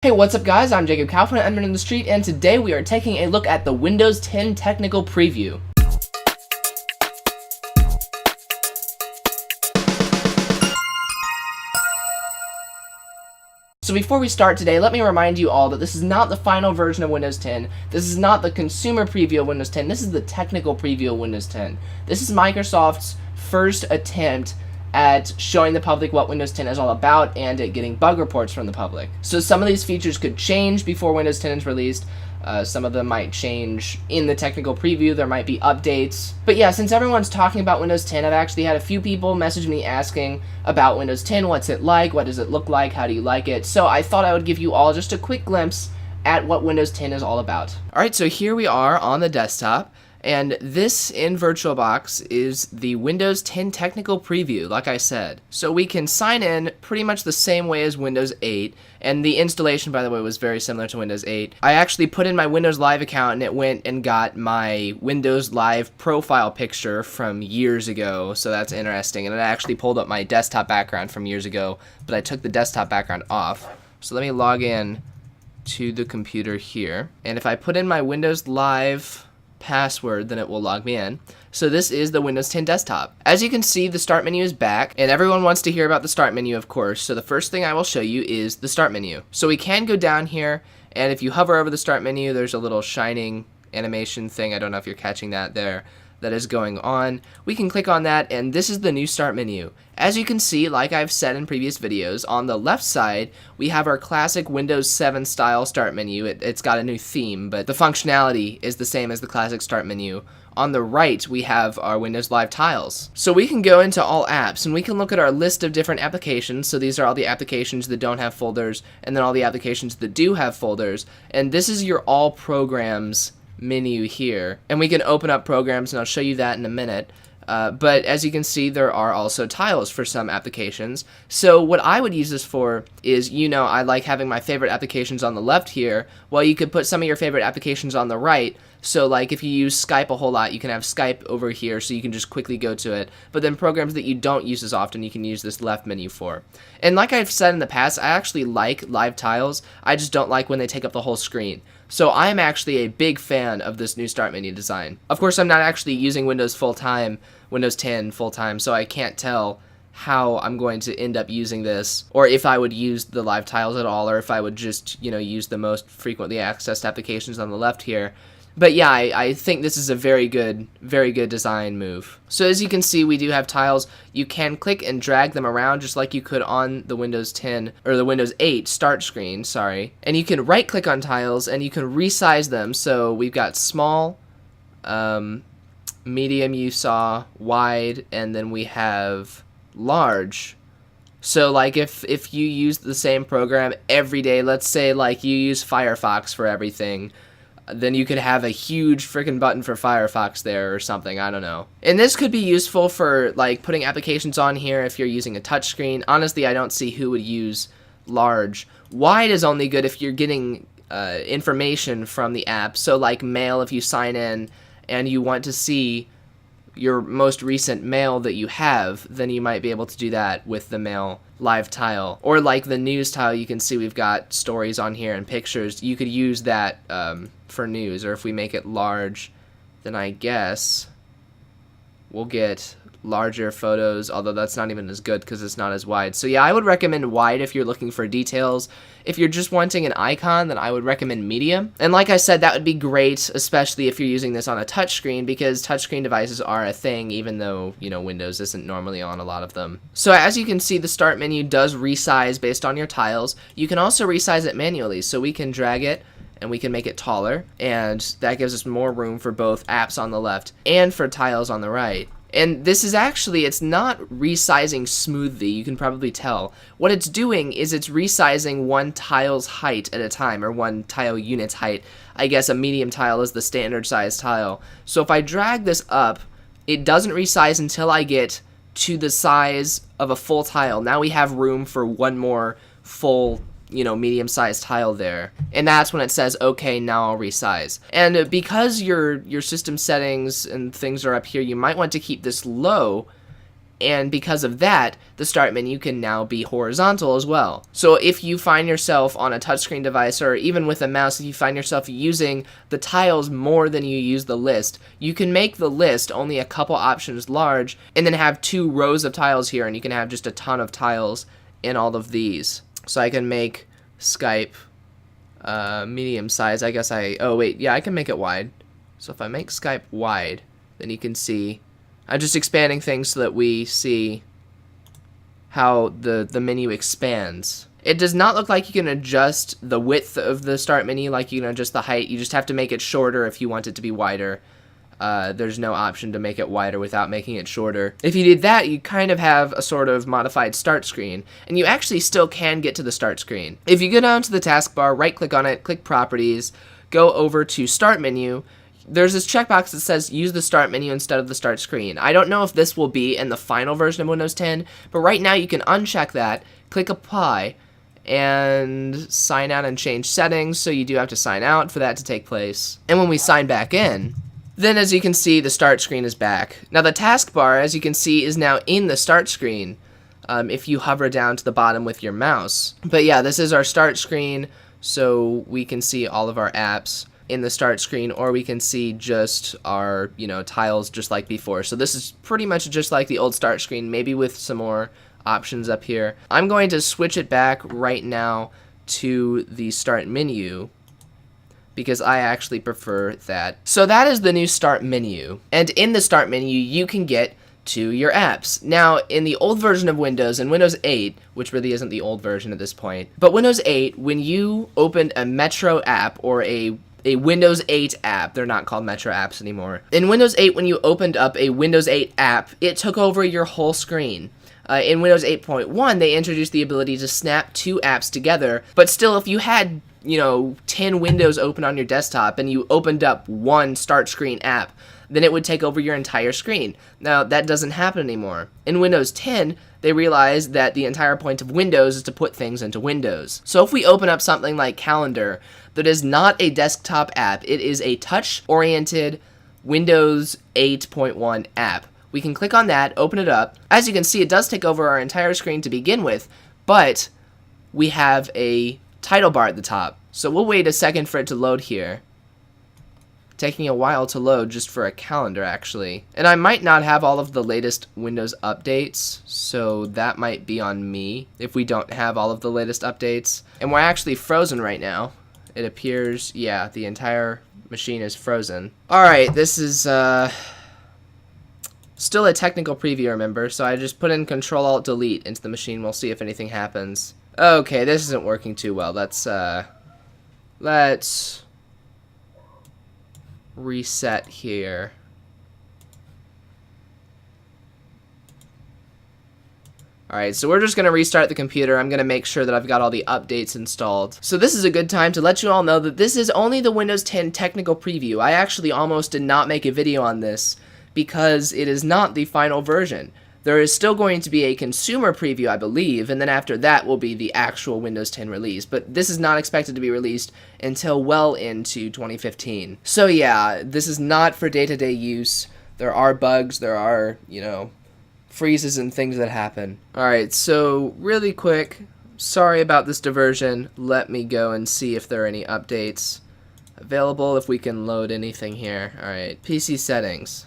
Hey, what's up guys? I'm Jacob Kaufman, I'm in the street, and today we are taking a look at the Windows 10 technical preview. So before we start today, let me remind you all that this is not the final version of Windows 10. This is not the consumer preview of Windows 10. This is the technical preview of Windows 10. This is Microsoft's first attempt at showing the public what Windows 10 is all about and at getting bug reports from the public. So some of these features could change before Windows 10 is released. Some of them might change in the technical preview. There might be updates. But yeah, since everyone's talking about Windows 10, I've actually had a few people message me asking about Windows 10. What's it like? What does it look like? How do you like it? So I thought I would give you all just a quick glimpse at what Windows 10 is all about. Alright, so here we are on the desktop. And this in VirtualBox is the Windows 10 technical preview, like I said. So we can sign in pretty much the same way as Windows 8, and the installation, by the way, was very similar to Windows 8. I actually put in my Windows Live account, and it went and got my Windows Live profile picture from years ago, so that's interesting. And it actually pulled up my desktop background from years ago, but I took the desktop background off. So let me log in to the computer here, and if I put in my Windows Live password, then it will log me in. So this is the Windows 10 desktop. As you can see, the start menu is back, and everyone wants to hear about the start menu, of course. So the first thing I will show you is the start menu. So we can go down here, and if you hover over the start menu, there's a little shining animation thing. I don't know if you're catching that there. That is going on. We can click on that, and this is the new start menu. As you can see, like I've said in previous videos, on the left side we have our classic Windows 7 style start menu. It's got a new theme, but the functionality is the same as the classic start menu. On the right we have our Windows Live tiles. So we can go into all apps and we can look at our list of different applications. So these are all the applications that don't have folders, and then all the applications that do have folders, and this is your all programs menu here, and we can open up programs, and I'll show you that in a minute. But as you can see, there are also tiles for some applications. So what I would use this for is, I like having my favorite applications on the left here. Well, you could put some of your favorite applications on the right. So like if you use Skype a whole lot, you can have Skype over here, so you can just quickly go to it. But then programs that you don't use as often, you can use this left menu for. And like I've said in the past, I actually like live tiles. I just don't like when they take up the whole screen. So I'm actually a big fan of this new start menu design. Of course, I'm not actually using Windows 10 full-time, so I can't tell how I'm going to end up using this, or if I would use the live tiles at all, or if I would just, use the most frequently accessed applications on the left here. But yeah, I think this is a very good design move. So as you can see, we do have tiles. You can click and drag them around just like you could on the Windows 10 or the Windows 8 start screen, sorry. And you can right click on tiles and you can resize them. So we've got small, medium you saw, wide, and then we have large. So like if you use the same program every day, let's say like you use Firefox for everything, then you could have a huge freaking button for Firefox there or something, I don't know. And this could be useful for like putting applications on here if you're using a touchscreen. Honestly, I don't see who would use large. Wide is only good if you're getting information from the app. So like mail, if you sign in and you want to see your most recent mail that you have, then you might be able to do that with the mail live tile. Or like the news tile, you can see we've got stories on here and pictures. You could use that for news, or if we make it large, then I guess we'll get larger photos, although that's not even as good because it's not as wide. So yeah, I would recommend wide if you're looking for details. If you're just wanting an icon, then I would recommend medium. And like I said, that would be great, especially if you're using this on a touchscreen, because touchscreen devices are a thing, even though, Windows isn't normally on a lot of them. So as you can see, the start menu does resize based on your tiles. You can also resize it manually, so we can drag it and we can make it taller, and that gives us more room for both apps on the left and for tiles on the right. And this is actually, it's not resizing smoothly, you can probably tell. What it's doing is it's resizing one tile's height at a time, or one tile unit's height. I guess a medium tile is the standard size tile. So if I drag this up, it doesn't resize until I get to the size of a full tile. Now we have room for one more full medium-sized tile there. And that's when it says, okay, now I'll resize. And because your system settings and things are up here, you might want to keep this low And because of that, the start menu can now be horizontal as well. So if you find yourself on a touchscreen device, or even with a mouse, if you find yourself using the tiles more than you use the list, you can make the list only a couple options large and then have 2 rows of tiles here, and you can have just a ton of tiles in all of these. So I can make Skype medium size. I guess oh wait, yeah, I can make it wide. So if I make Skype wide, then you can see I'm just expanding things so that we see how the menu expands. It does not look like you can adjust the width of the start menu like you can adjust the height. You just have to make it shorter if you want it to be wider. There's no option to make it wider without making it shorter. If you did that, you kind of have a sort of modified start screen, and you actually still can get to the start screen. If you go down to the taskbar, right-click on it, click Properties, go over to Start Menu, there's this checkbox that says use the start menu instead of the start screen. I don't know if this will be in the final version of Windows 10, but right now you can uncheck that, click Apply, and sign out and change settings, so you do have to sign out for that to take place. And when we sign back in, then as you can see, the start screen is back. Now the taskbar, as you can see, is now in the start screen if you hover down to the bottom with your mouse. But yeah, this is our start screen, so we can see all of our apps in the start screen, or we can see just our, tiles just like before. So this is pretty much just like the old start screen, maybe with some more options up here. I'm going to switch it back right now to the start menu because I actually prefer that. So that is the new start menu. And in the start menu, you can get to your apps. Now, in the old version of Windows, in Windows 8, which really isn't the old version at this point, but Windows 8, when you opened a Metro app or a Windows 8 app, they're not called Metro apps anymore. In Windows 8, when you opened up a Windows 8 app, it took over your whole screen. In Windows 8.1, they introduced the ability to snap 2 apps together, but still, if you had 10 windows open on your desktop and you opened up one start screen app, then it would take over your entire screen. Now, that doesn't happen anymore. In Windows 10, they realized that the entire point of Windows is to put things into Windows. So if we open up something like Calendar that is not a desktop app, it is a touch-oriented Windows 8.1 app. We can click on that, open it up. As you can see, it does take over our entire screen to begin with, but we have a title bar at the top. So we'll wait a second for it to load here. Taking a while to load just for a calendar, actually. And I might not have all of the latest Windows updates, so that might be on me if we don't have all of the latest updates. And we're actually frozen right now. It appears, yeah, the entire machine is frozen. Alright, this is still a technical preview, remember, so I just put in Control-Alt-Delete into the machine. We'll see if anything happens. Okay, this isn't working too well. Let's reset here. Alright, so we're just going to restart the computer. I'm going to make sure that I've got all the updates installed. So this is a good time to let you all know that this is only the Windows 10 technical preview. I actually almost did not make a video on this because it is not the final version. There is still going to be a consumer preview, I believe, and then after that will be the actual Windows 10 release. But this is not expected to be released until well into 2015. So yeah, this is not for day-to-day use. There are bugs, there are, freezes and things that happen. Alright, so really quick, sorry about this diversion. Let me go and see if there are any updates available, if we can load anything here. Alright, PC settings.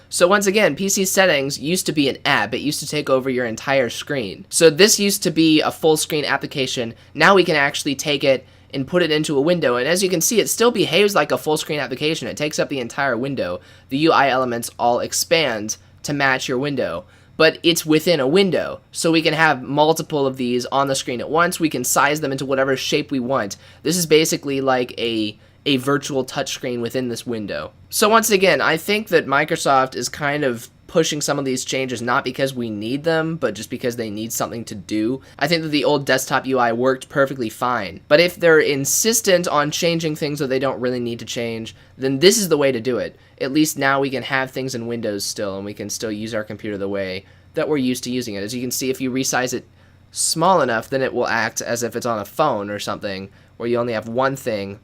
So once again, PC settings used to be an app. It used to take over your entire screen. So this used to be a full screen application. Now we can actually take it and put it into a window. And as you can see, it still behaves like a full screen application. It takes up the entire window. The UI elements all expand to match your window. But it's within a window. So we can have multiple of these on the screen at once. We can size them into whatever shape we want. This is basically like a virtual touchscreen within this window. So once again, I think that Microsoft is kind of pushing some of these changes not because we need them, but just because they need something to do. I think that the old desktop UI worked perfectly fine. But if they're insistent on changing things that they don't really need to change, then this is the way to do it. At least now we can have things in Windows still, and we can still use our computer the way that we're used to using it. As you can see, if you resize it small enough, then it will act as if it's on a phone or something, where you only have one thing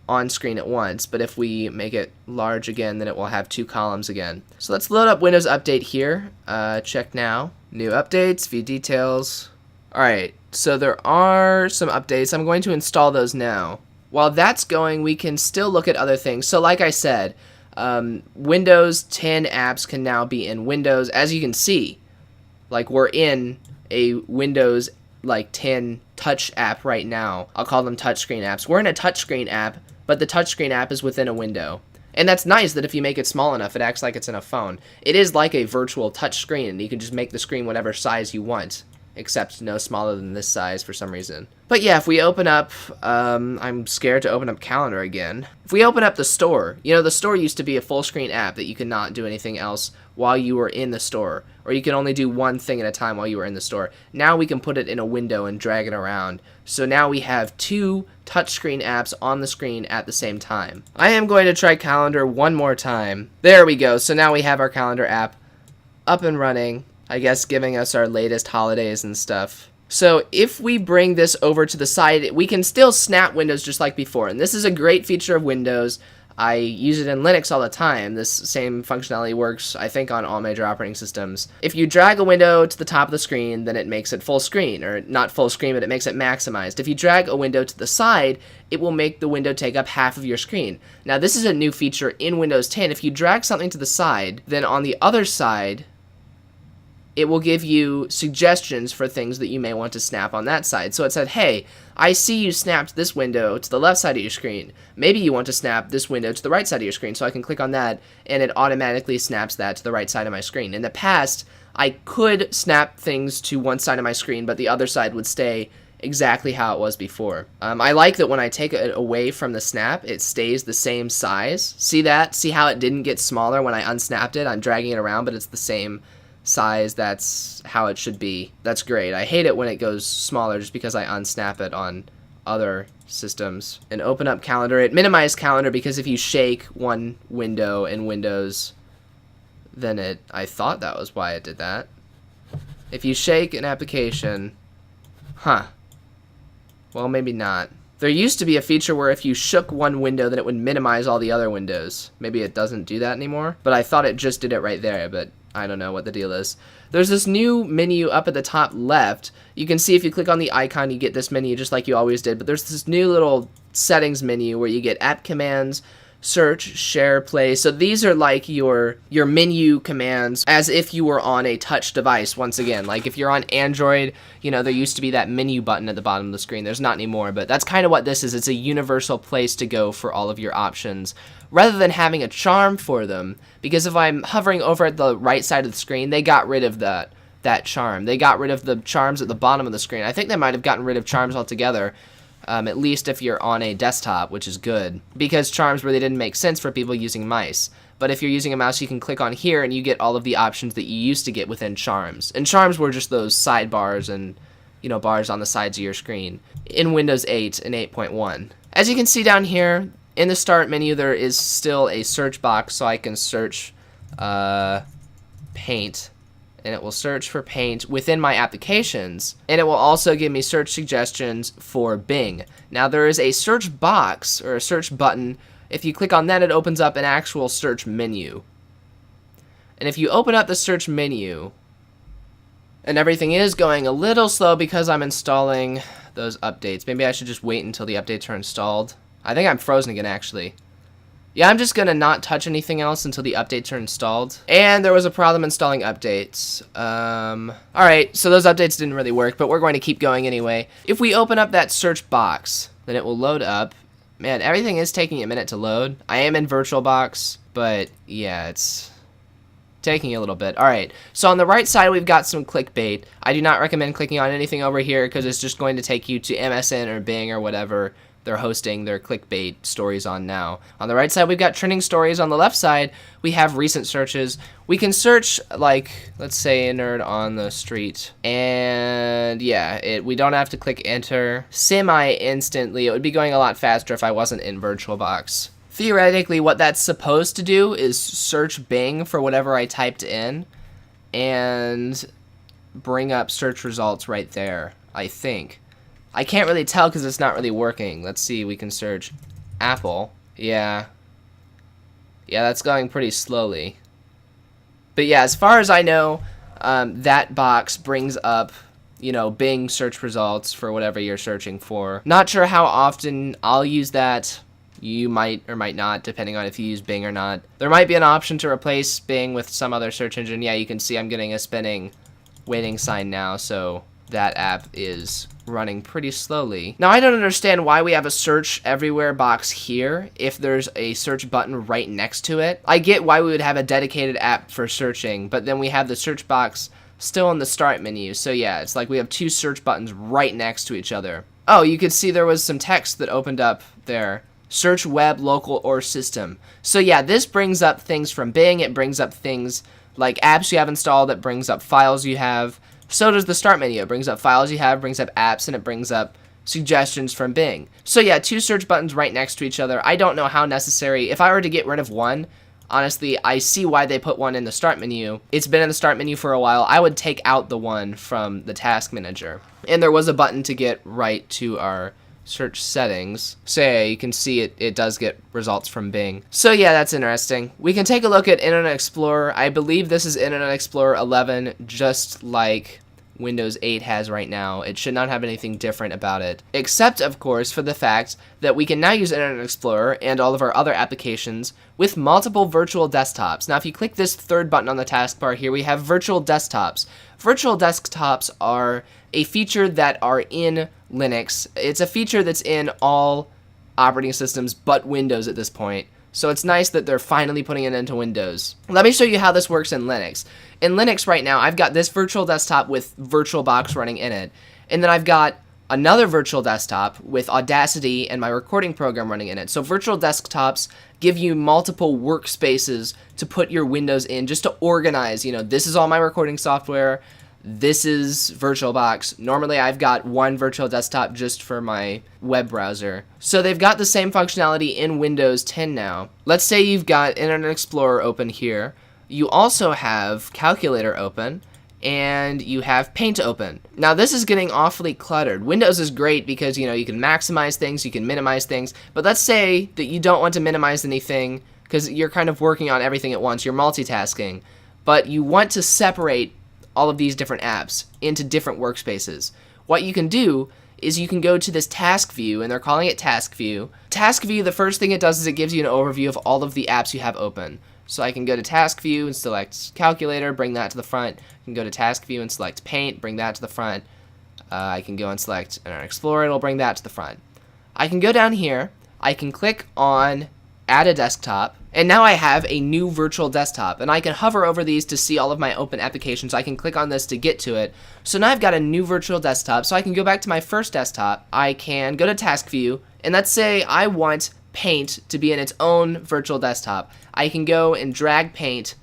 on screen at once, but if we make it large again, then it will have 2 columns again. So let's load up Windows Update here. Check now. New updates, view details. Alright, so there are some updates. I'm going to install those now. While that's going, we can still look at other things. So like I said, Windows 10 apps can now be in Windows. As you can see, like we're in a Windows like 10 touch app right now. I'll call them touchscreen apps. We're in a touchscreen app, but the touchscreen app is within a window. And that's nice that if you make it small enough, it acts like it's in a phone. It is like a virtual touch screen, and you can just make the screen whatever size you want, except no smaller than this size for some reason. But yeah, if we open up, I'm scared to open up Calendar again. If we open up the store, you know, the store used to be a full screen app that you could not do anything else while you were in the store, or you could only do one thing at a time while you were in the store. Now we can put it in a window and drag it around. So now we have 2 touchscreen apps on the screen at the same time. I am going to try Calendar one more time. There we go. So now we have our Calendar app up and running, I guess giving us our latest holidays and stuff. So if we bring this over to the side, we can still snap windows just like before. And this is a great feature of Windows. I use it in Linux all the time. This same functionality works, I think, on all major operating systems. If you drag a window to the top of the screen, then it makes it full screen. Or not full screen, but it makes it maximized. If you drag a window to the side, it will make the window take up half of your screen. Now this is a new feature in Windows 10. If you drag something to the side, then on the other side, it will give you suggestions for things that you may want to snap on that side. So it said, hey, I see you snapped this window to the left side of your screen. Maybe you want to snap this window to the right side of your screen. So I can click on that, and it automatically snaps that to the right side of my screen. In the past, I could snap things to one side of my screen, but the other side would stay exactly how it was before. I like that when I take it away from the snap, it stays the same size. See that? See how it didn't get smaller when I unsnapped it? I'm dragging it around, but it's the same size. That's how it should be. That's great. I hate it when it goes smaller just because I unsnap it on other systems. And open up Calendar. It minimized Calendar because if you shake one window in Windows, then I thought that was why it did that. If you shake an application, well, maybe not. There used to be a feature where if you shook one window, then it would minimize all the other windows. Maybe it doesn't do that anymore, but I thought it just did it right there, but I don't know what the deal is. There's this new menu up at the top left. You can see if you click on the icon, you get this menu just like you always did, but there's this new little settings menu where you get app commands, search, share, play. So these are like your menu commands as if you were on a touch device once again. Like if you're on Android, you know, there used to be that menu button at the bottom of the screen. There's not anymore, but that's kind of what this is. It's a universal place to go for all of your options rather than having a charm for them, because if I'm hovering over at the right side of the screen, they got rid of that charm. They got rid of the charms at the bottom of the screen. I think they might have gotten rid of charms altogether. At least if you're on a desktop, which is good, because charms really didn't make sense for people using mice. But if you're using a mouse, you can click on here and you get all of the options that you used to get within charms. And charms were just those sidebars and, you know, bars on the sides of your screen in Windows 8 and 8.1. As you can see down here, in the start menu, there is still a search box, so I can search paint. And it will search for paint within my applications, and it will also give me search suggestions for Bing. Now there is a search box or a search button. If you click on that, it opens up an actual search menu. And if you open up the search menu, and everything is going a little slow because I'm installing those updates. Maybe I should just wait until the updates are installed. I think I'm frozen again, actually. Yeah, I'm just gonna not touch anything else until the updates are installed. And there was a problem installing updates. Alright, so those updates didn't really work, but we're going to keep going anyway. If we open up that search box, then it will load up. Man, everything is taking a minute to load. I am in VirtualBox, but yeah, it's taking a little bit. Alright, so on the right side we've got some clickbait. I do not recommend clicking on anything over here because it's just going to take you to MSN or Bing or whatever they're hosting their clickbait stories on now. On the right side, we've got trending stories. On the left side, we have recent searches. We can search, like, let's say a nerd on the street. And yeah, we don't have to click enter semi-instantly. It would be going a lot faster if I wasn't in VirtualBox. Theoretically, what that's supposed to do is search Bing for whatever I typed in and bring up search results right there, I think. I can't really tell because it's not really working. Let's see, we can search Apple. Yeah. Yeah, that's going pretty slowly. But yeah, as far as I know, that box brings up, you know, Bing search results for whatever you're searching for. Not sure how often I'll use that. You might or might not, depending on if you use Bing or not. There might be an option to replace Bing with some other search engine. Yeah, you can see I'm getting a spinning waiting sign now, so that app is running pretty slowly. Now, I don't understand why we have a search everywhere box here if there's a search button right next to it. I get why we would have a dedicated app for searching, but then we have the search box still in the start menu. So yeah, it's like we have two search buttons right next to each other. Oh, you could see there was some text that opened up there. Search web, local, or system. So yeah, this brings up things from Bing. It brings up things like apps you have installed. It brings up files you have. So does the start menu. It brings up files you have, brings up apps, and it brings up suggestions from Bing. So yeah, two search buttons right next to each other. I don't know how necessary. If I were to get rid of one, honestly, I see why they put one in the start menu. It's been in the start menu for a while. I would take out the one from the task manager. And there was a button to get right to our search settings. So yeah, you can see it does get results from Bing. So yeah, that's interesting. We can take a look at Internet Explorer. I believe this is Internet Explorer 11, just like Windows 8 has right now. It should not have anything different about it, except of course for the fact that we can now use Internet Explorer and all of our other applications with multiple virtual desktops. Now if you click this third button on the taskbar here, we have virtual desktops. Virtual desktops are a feature that are in Linux. It's a feature that's in all operating systems but Windows at this point. So it's nice that they're finally putting it into Windows. Let me show you how this works in Linux. In Linux right now, I've got this virtual desktop with VirtualBox running in it. And then I've got another virtual desktop with Audacity and my recording program running in it. So virtual desktops give you multiple workspaces to put your Windows in, just to organize, you know, this is all my recording software. This is VirtualBox. Normally I've got one virtual desktop just for my web browser. So they've got the same functionality in Windows 10 now. Let's say you've got Internet Explorer open here. You also have Calculator open, and you have Paint open. Now this is getting awfully cluttered. Windows is great because, you know, you can maximize things, you can minimize things, but let's say that you don't want to minimize anything because you're kind of working on everything at once, you're multitasking, but you want to separate all of these different apps into different workspaces. What you can do is you can go to this task view, and they're calling it task view. Task view, the first thing it does is it gives you an overview of all of the apps you have open. So I can go to task view and select calculator, bring that to the front. I can go to task view and select paint, bring that to the front. I can go and select Internet Explorer, it'll bring that to the front. I can go down here, I can click on add a desktop, and now I have a new virtual desktop, and I can hover over these to see all of my open applications. I can click on this to get to it. So now I've got a new virtual desktop, so I can go back to my first desktop. I can go to task view, and let's say I want Paint to be in its own virtual desktop. I can go and drag Paint.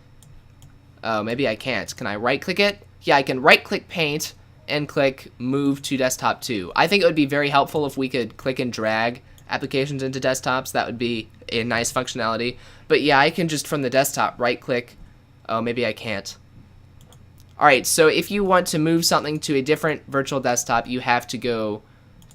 Oh, maybe I can't. Can I right click it? Yeah, I can right click Paint and click move to desktop 2. I think it would be very helpful if we could click and drag applications into desktops. That would be a nice functionality. But yeah, I can just from the desktop right click. Oh, maybe I can't. Alright, so if you want to move something to a different virtual desktop, you have to go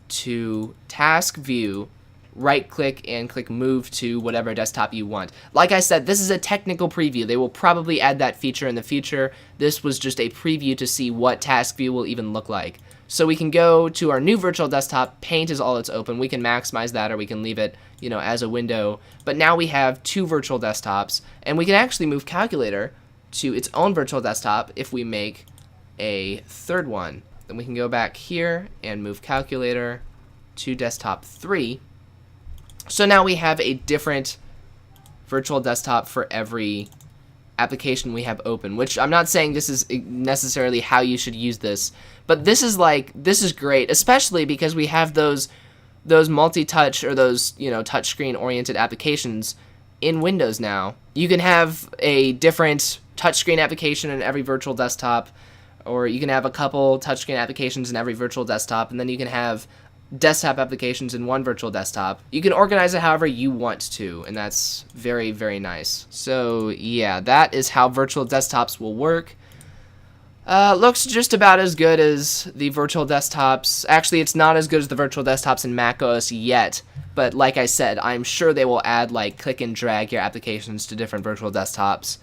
to task view, right click, and click move to whatever desktop you want. Like I said, this is a technical preview. They will probably add that feature in the future. This was just a preview to see what task view will even look like. So we can go to our new virtual desktop. Paint is all that's open. We can maximize that, or we can leave it, you know, as a window. But now we have two virtual desktops, and we can actually move Calculator to its own virtual desktop if we make a third one. Then we can go back here and move Calculator to desktop 3. So now we have a different virtual desktop for every application we have open, which I'm not saying this is necessarily how you should use this, but this is great, especially because we have those multi-touch, or those, you know, touchscreen oriented applications in Windows now. You can have a different touchscreen application in every virtual desktop, or you can have a couple touchscreen applications in every virtual desktop, and then you can have desktop applications in one virtual desktop. You can organize it however you want to, and that's very, very nice. So yeah, that is how virtual desktops will work. Looks just about as good as the virtual desktops. Actually, it's not as good as the virtual desktops in macOS yet, But like I said, I'm sure they will add like click and drag your applications to different virtual desktops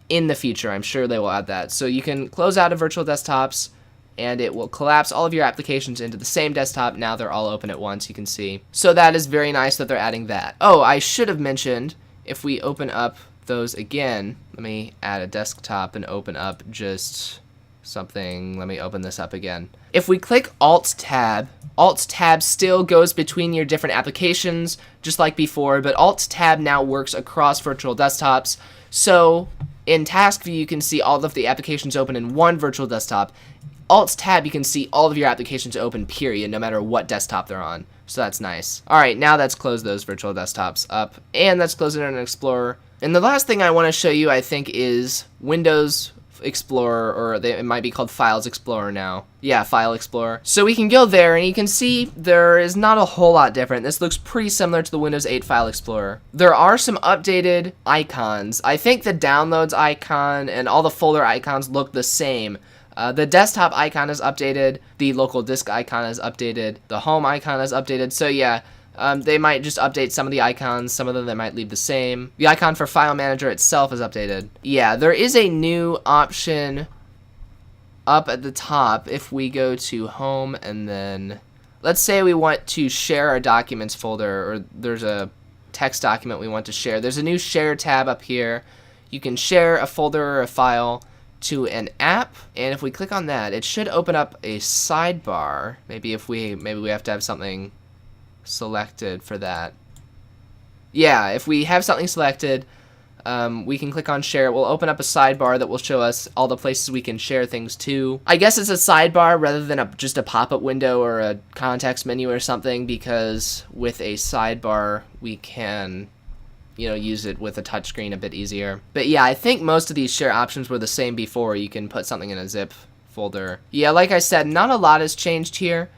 in the future. I'm sure they will add that. So you can close out of virtual desktops and it will collapse all of your applications into the same desktop. Now they're all open at once, you can see. So that is very nice that they're adding that. Oh, I should have mentioned, if we open up those again, let me add a desktop and open up just something. Let me open this up again. If we click Alt Tab still goes between your different applications, just like before, but Alt Tab now works across virtual desktops. So in Task View, you can see all of the applications open in one virtual desktop. Alt Tab, you can see all of your applications open, period, no matter what desktop they're on. So that's nice. All right, now let's close those virtual desktops up, and let's close Internet Explorer. And the last thing I want to show you, I think, is Windows Explorer, or it might be called Files Explorer now. Yeah, File Explorer. So we can go there, and you can see there is not a whole lot different. This looks pretty similar to the Windows 8 File Explorer. There are some updated icons. I think the Downloads icon and all the folder icons look the same. The desktop icon is updated, the local disk icon is updated, the home icon is updated, so yeah, they might just update some of the icons, some of them they might leave the same. The icon for File Manager itself is updated. Yeah, there is a new option up at the top if we go to Home and then, let's say we want to share our Documents folder, or there's a text document we want to share. There's a new Share tab up here. You can share a folder or a file to an app, and if we click on that, it should open up a sidebar. Maybe we have to have something selected for that. Yeah, if we have something selected, we can click on share. It will open up a sidebar that will show us all the places we can share things to. I guess it's a sidebar rather than just a pop-up window or a context menu or something, because with a sidebar we can use it with a touchscreen a bit easier. But yeah, I think most of these share options were the same before. You can put something in a zip folder. Yeah, like I said, not a lot has changed here.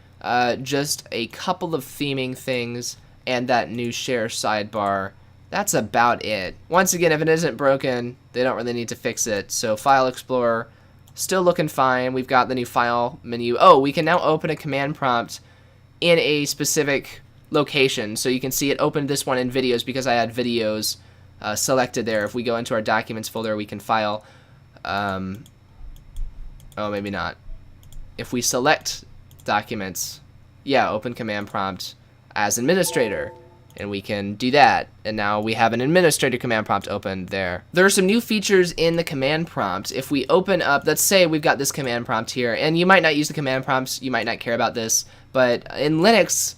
Just a couple of theming things and that new share sidebar. That's about it. Once again, if it isn't broken, they don't really need to fix it. So File Explorer, still looking fine. We've got the new file menu. Oh, we can now open a command prompt in a specific location. So you can see it opened this one in videos because I had videos selected there. If we go into our documents folder, we can file, oh, maybe not. If we select documents, yeah, open command prompt as administrator, and we can do that. And now we have an administrator command prompt open there. There are some new features in the command prompt. If we open up, let's say we've got this command prompt here, and you might not use the command prompts, you might not care about this, but in Linux,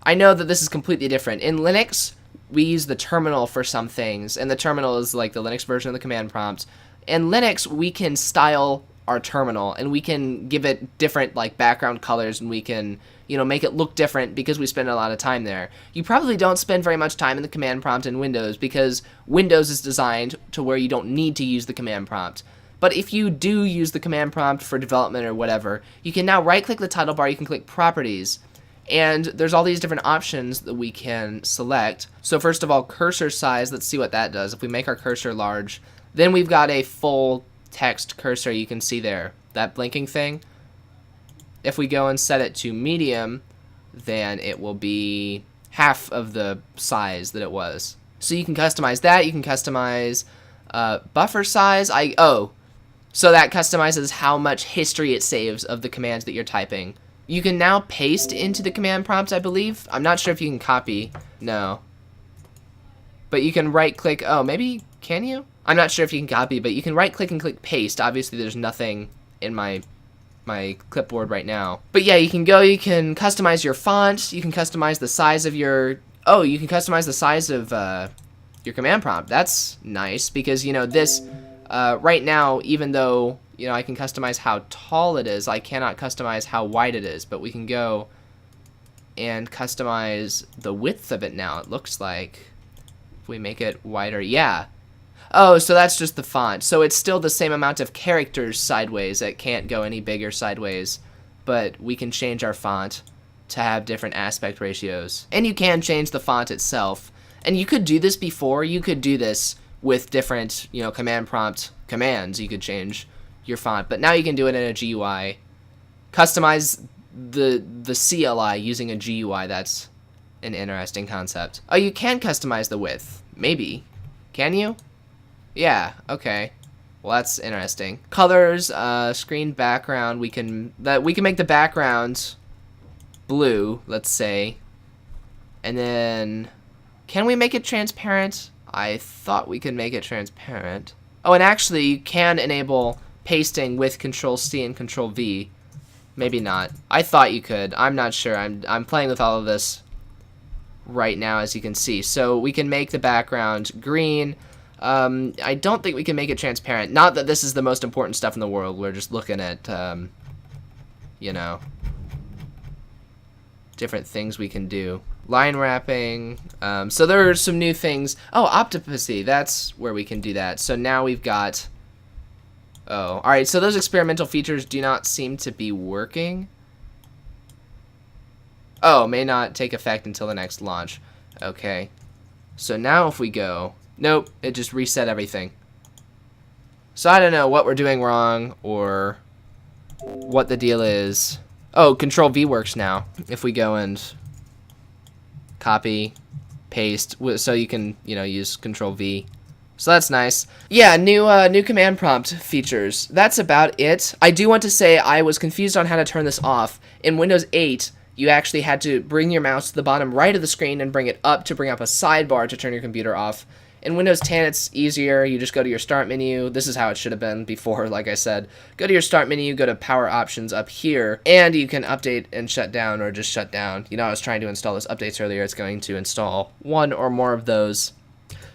I know that this is completely different. In Linux, we use the terminal for some things, and the terminal is like the Linux version of the command prompt. In Linux, we can style our terminal, and we can give it different like background colors, and we can make it look different because we spend a lot of time there. You probably don't spend very much time in the command prompt in Windows because Windows is designed to where you don't need to use the command prompt. But if you do use the command prompt for development or whatever, you can now right-click the title bar, you can click Properties, and there's all these different options that we can select. So first of all, cursor size, let's see what that does. If we make our cursor large, then we've got a full text cursor. You can see there, that blinking thing. If we go and set it to medium, then it will be half of the size that it was. So you can customize that. You can customize buffer size. So that customizes how much history it saves of the commands that you're typing. You can now paste into the command prompt, I believe. I'm not sure if you can copy. No. But you can right-click. Oh, maybe, can you? I'm not sure if you can copy, but you can right-click and click paste. Obviously, there's nothing in my clipboard right now. But yeah, you can customize your font. You can customize the size of your... Oh, you can customize the size of your command prompt. That's nice because, this... right now, even though... I can customize how tall it is, I cannot customize how wide it is, but we can go and customize the width of it now, it looks like. If we make it wider, yeah. Oh, so that's just the font. So it's still the same amount of characters sideways. It can't go any bigger sideways, but we can change our font to have different aspect ratios. And you can change the font itself. And you could do this before. You could do this with different, command prompt commands. You could change your font, but now you can do it in a GUI. Customize the CLI using a GUI. That's an interesting concept. Oh, you can customize the width. Maybe. Can you? Yeah, okay. Well, that's interesting. Colors, screen background, we can make the background blue, let's say. And then, can we make it transparent? I thought we could make it transparent. Oh, and actually, you can enable pasting with Control-C and Control-V. Maybe not. I thought you could. I'm not sure. I'm playing with all of this right now, as you can see. So we can make the background green. I don't think we can make it transparent. Not that this is the most important stuff in the world. We're just looking at, you know, different things we can do. Line wrapping. So there are some new things. Oh, Optipacy. That's where we can do that. So now we've got... Oh, alright. So those experimental features do not seem to be working. Oh, may not take effect until the next launch. Okay. So now if we go... Nope, it just reset everything. So I don't know what we're doing wrong or what the deal is. Oh, Control-V works now. If we go and copy, paste, so you can, you know, use Control-V. So that's nice. Yeah, new command prompt features. That's about it. I do want to say I was confused on how to turn this off. In Windows 8, you actually had to bring your mouse to the bottom right of the screen and bring it up to bring up a sidebar to turn your computer off. In Windows 10, it's easier. You just go to your Start menu. This is how it should have been before, like I said. Go to your Start menu, go to Power Options up here, and you can update and shut down or just shut down. You know, I was trying to install those updates earlier. It's going to install one or more of those.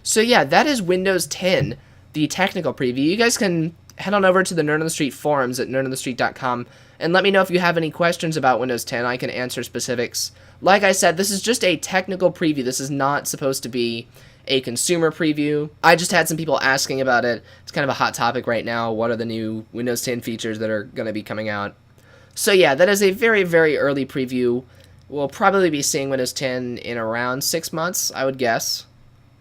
So yeah, that is Windows 10, the technical preview. You guys can head on over to the Nerd on the Street forums at nerdonthestreet.com and let me know if you have any questions about Windows 10. I can answer specifics. Like I said, this is just a technical preview. This is not supposed to be a consumer preview. I just had some people asking about it. It's kind of a hot topic right now. What are the new Windows 10 features that are going to be coming out? So yeah, that is a very, very early preview. We'll probably be seeing Windows 10 in around 6 months, I would guess.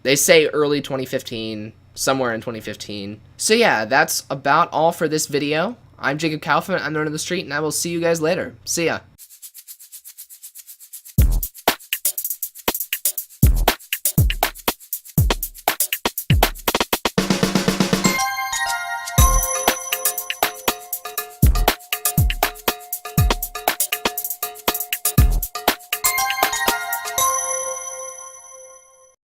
They say early 2015, somewhere in 2015. So yeah, that's about all for this video. I'm Jacob Kaufman, I'm Nerd on the Street, and I will see you guys later. See ya.